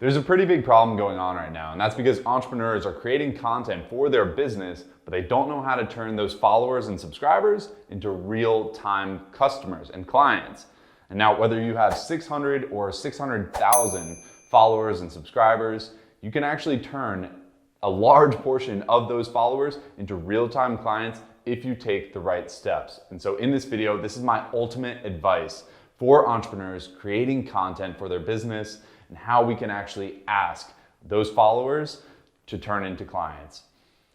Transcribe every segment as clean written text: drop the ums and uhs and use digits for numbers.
There's a pretty big problem going on right now, and that's because entrepreneurs are creating content for their business, but they don't know how to turn those followers and subscribers into real-time customers and clients. And now, whether you have 600 or 600,000 followers and subscribers, you can actually turn a large portion of those followers into real-time clients if you take the right steps. And so in this video, this is my ultimate advice for entrepreneurs creating content for their business and how we can actually ask those followers to turn into clients.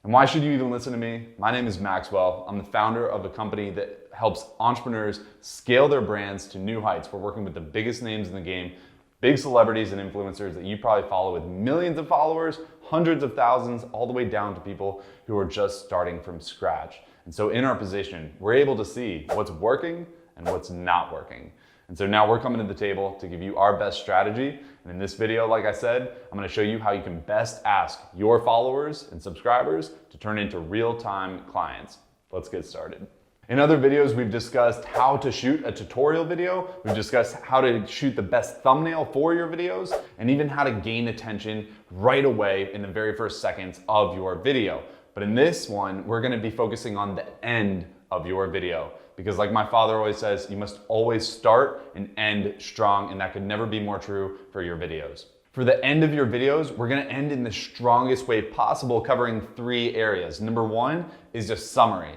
And why should you even listen to me? My name is Maxwell. I'm the founder of a company that helps entrepreneurs scale their brands to new heights. We're working with the biggest names in the game, big celebrities and influencers that you probably follow with millions of followers, hundreds of thousands, all the way down to people who are just starting from scratch. And so in our position, we're able to see what's working and what's not working. And so now we're coming to the table to give you our best strategy. And in this video, like I said, I'm gonna show you how you can best ask your followers and subscribers to turn into real-time clients. Let's get started. In other videos, we've discussed how to shoot a tutorial video. We've discussed how to shoot the best thumbnail for your videos, and even how to gain attention right away in the very first seconds of your video. But in this one, we're gonna be focusing on the end of your video. Because like my father always says, you must always start and end strong, and that could never be more true for your videos. For the end of your videos, we're gonna end in the strongest way possible, covering 3 areas. Number 1 is just summary.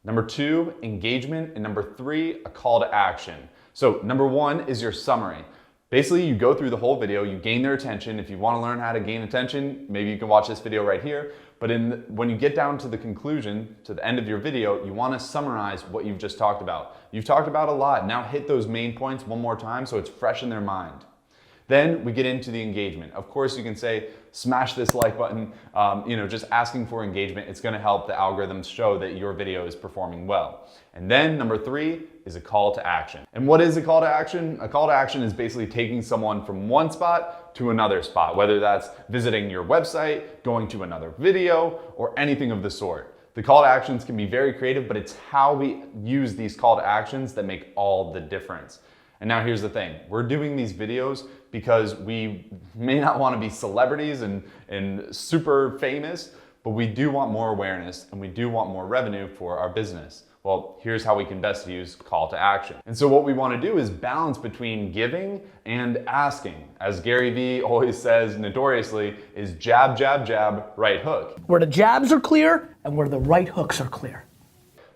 Number 2, engagement. And number 3, a call to action. So number 1 is your summary. Basically, you go through the whole video, you gain their attention. If you wanna learn how to gain attention, maybe you can watch this video right here. But when you get down to the conclusion, to the end of your video, you wanna summarize what you've just talked about. You've talked about a lot. Now hit those main points one more time so it's fresh in their mind. Then we get into the engagement. Of course, you can say, smash this like button, just asking for engagement. It's gonna help the algorithms show that your video is performing well. And then number 3 is a call to action. And what is a call to action? A call to action is basically taking someone from one spot to another spot, whether that's visiting your website, going to another video, or anything of the sort. The call to actions can be very creative, but it's how we use these call to actions that make all the difference. And now here's the thing, we're doing these videos because we may not want to be celebrities and super famous, but we do want more awareness and we do want more revenue for our business. Well, here's how we can best use call to action. And so what we want to do is balance between giving and asking. As Gary Vee always says notoriously, is jab, jab, jab, right hook. Where the jabs are clear and where the right hooks are clear.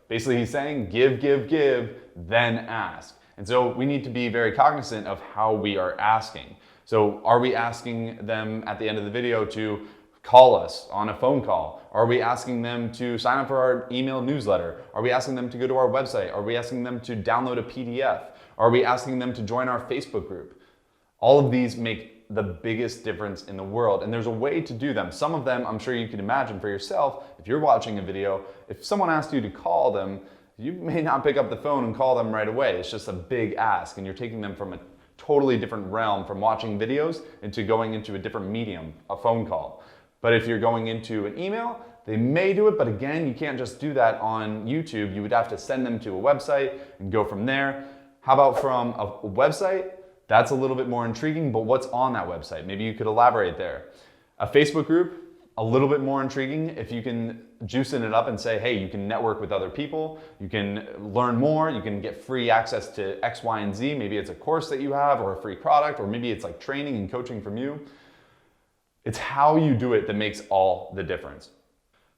Basically, he's saying give, give, give, then ask. And so we need to be very cognizant of how we are asking. So are we asking them at the end of the video to call us on a phone call? Are we asking them to sign up for our email newsletter? Are we asking them to go to our website? Are we asking them to download a PDF? Are we asking them to join our Facebook group? All of these make the biggest difference in the world, and there's a way to do them. Some of them, I'm sure you can imagine for yourself, if you're watching a video, if someone asked you to call them, you may not pick up the phone and call them right away. It's just a big ask, and you're taking them from a totally different realm from watching videos into going into a different medium, a phone call. But if you're going into an email, they may do it, but again, you can't just do that on YouTube. You would have to send them to a website and go from there. How about from a website? That's a little bit more intriguing, but what's on that website? Maybe you could elaborate there. A Facebook group, a little bit more intriguing if you can juicing it up and say, hey, you can network with other people, you can learn more, you can get free access to X, Y, and Z. Maybe it's a course that you have or a free product, or maybe it's like training and coaching from you. It's how you do it that makes all the difference.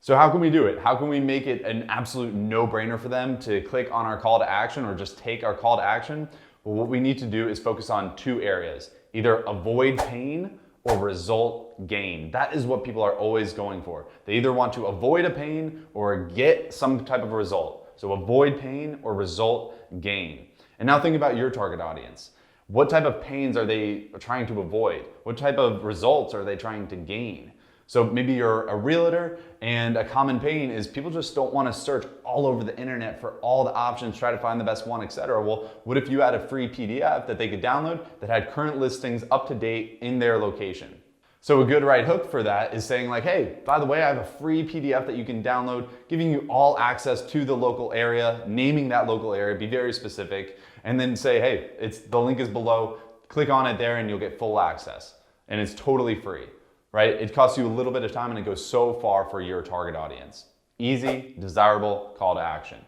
So how can we do it? How can we make it an absolute no-brainer for them to click on our call to action or just take our call to action? Well, what we need to do is focus on 2 areas, either avoid pain or result gain. That is what people are always going for. They either want to avoid a pain or get some type of result. So avoid pain or result gain. And now think about your target audience. What type of pains are they trying to avoid? What type of results are they trying to gain? So maybe you're a realtor and a common pain is people just don't want to search all over the internet for all the options, try to find the best one, etc. Well, what if you had a free PDF that they could download that had current listings up to date in their location? So a good right hook for that is saying like, hey, by the way, I have a free PDF that you can download, giving you all access to the local area, naming that local area, be very specific, and then say, hey, the link is below, click on it there and you'll get full access. and it's totally free, right? It costs you a little bit of time and it goes so far for your target audience. Easy, desirable call to action.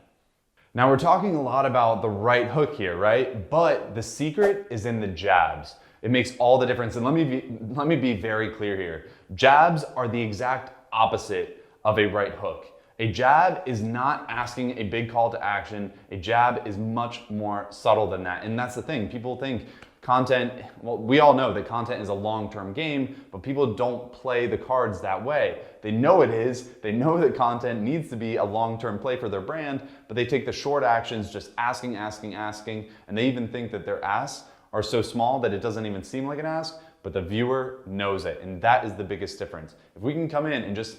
Now we're talking a lot about the right hook here, right? But the secret is in the jabs. It makes all the difference. And let me be very clear here. Jabs are the exact opposite of a right hook. A jab is not asking a big call to action. A jab is much more subtle than that. And that's the thing. People think content, well, we all know that content is a long-term game, but people don't play the cards that way. They know it is. They know that content needs to be a long-term play for their brand, but they take the short actions, just asking, and they even think that their asks are so small that it doesn't even seem like an ask, but the viewer knows it, and that is the biggest difference. If we can come in and just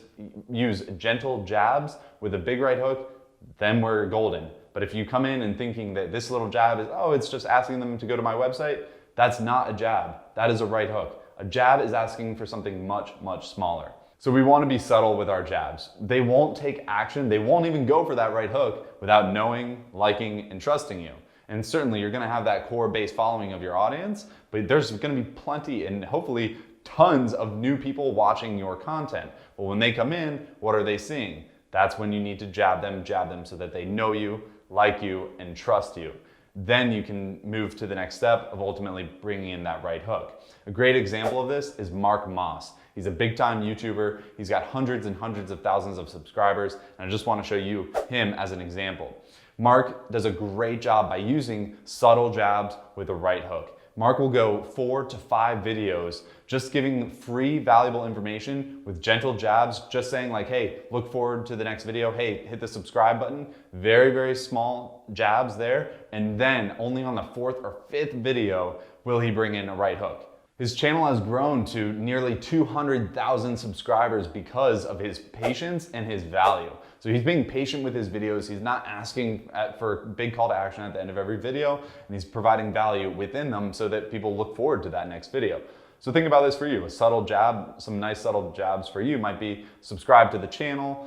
use gentle jabs with a big right hook, then we're golden. But if you come in and thinking that this little jab is, oh, it's just asking them to go to my website, that's not a jab. That is a right hook. A jab is asking for something much, much smaller. So we want to be subtle with our jabs. They won't take action. They won't even go for that right hook without knowing, liking, and trusting you. And certainly you're going to have that core base following of your audience, but there's going to be plenty and hopefully tons of new people watching your content. Well, when they come in, what are they seeing? That's when you need to jab them so that they know you, like you, and trust you. Then you can move to the next step of ultimately bringing in that right hook. A great example of this is Mark Moss. He's a big time YouTuber. He's got hundreds and hundreds of thousands of subscribers, and I just want to show you him as an example. Mark does a great job by using subtle jabs with the right hook. Mark will go 4 to 5 videos just giving free valuable information with gentle jabs, just saying like, hey, look forward to the next video. Hey, hit the subscribe button. Very, very small jabs there. And then only on the 4th or 5th video will he bring in a right hook. His channel has grown to nearly 200,000 subscribers because of his patience and his value. So he's being patient with his videos. He's not asking for big call to action at the end of every video, and he's providing value within them so that people look forward to that next video. So think about this for you. A subtle jab, some nice subtle jabs for you might be subscribe to the channel,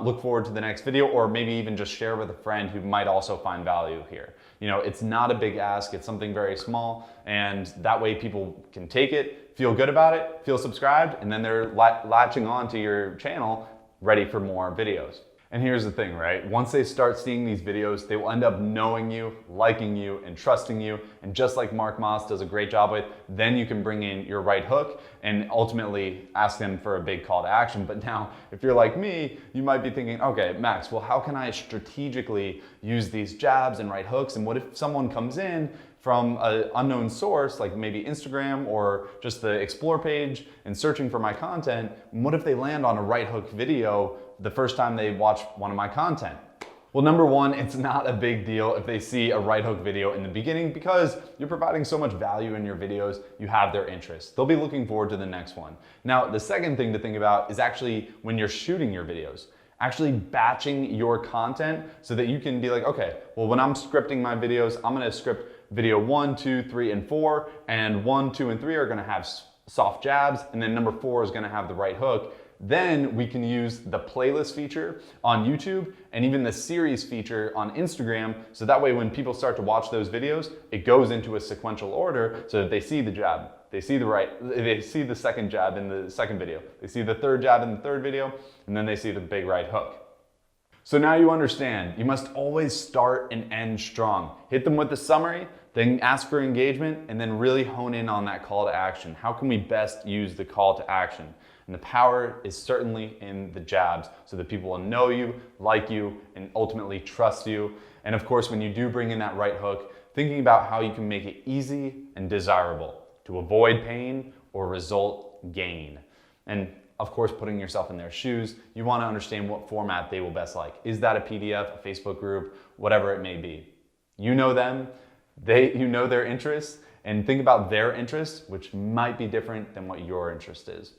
look forward to the next video, or maybe even just share with a friend who might also find value here. You know, it's not a big ask, it's something very small, and that way people can take it, feel good about it, feel subscribed, and then they're latching on to your channel, ready for more videos. And here's the thing, right? Once they start seeing these videos, they will end up knowing you, liking you, and trusting you. And just like Mark Moss does a great job with, then you can bring in your right hook and ultimately ask them for a big call to action. But now, if you're like me, you might be thinking, okay, Max, well, how can I strategically use these jabs and right hooks? And what if someone comes in from an unknown source, like maybe Instagram or just the Explore page, and searching for my content? What if they land on a right hook video the first time they watch one of my content? Well, number one, it's not a big deal if they see a right hook video in the beginning because you're providing so much value in your videos, you have their interest. They'll be looking forward to the next one. Now, the second thing to think about is actually when you're shooting your videos, actually batching your content so that you can be like, okay, well, when I'm scripting my videos, I'm gonna script video 1, 2, 3, and 4, and 1, 2, and 3 are gonna have soft jabs, and then number 4 is gonna have the right hook. Then we can use the playlist feature on YouTube and even the series feature on Instagram, so that way when people start to watch those videos, it goes into a sequential order so that they see the jab, they see the second jab in the second video, they see the third jab in the third video, and then they see the big right hook. So now you understand, you must always start and end strong. Hit them with the summary, then ask for engagement, and then really hone in on that call to action. How can we best use the call to action? And the power is certainly in the jabs so that people will know you, like you, and ultimately trust you. And of course, when you do bring in that right hook, thinking about how you can make it easy and desirable to avoid pain or result gain. And of course, putting yourself in their shoes, you want to understand what format they will best like. Is that a PDF, a Facebook group, whatever it may be? You know them, you know their interests, and think about their interests, which might be different than what your interest is.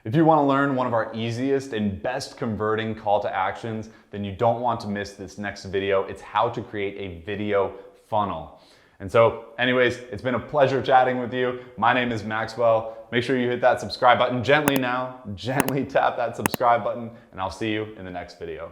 If you want to learn one of our easiest and best converting call to actions, then you don't want to miss this next video. It's how to create a video funnel. And so anyways, it's been a pleasure chatting with you. My name is Maxwell. Make sure you hit that subscribe button gently now, gently tap that subscribe button, and I'll see you in the next video.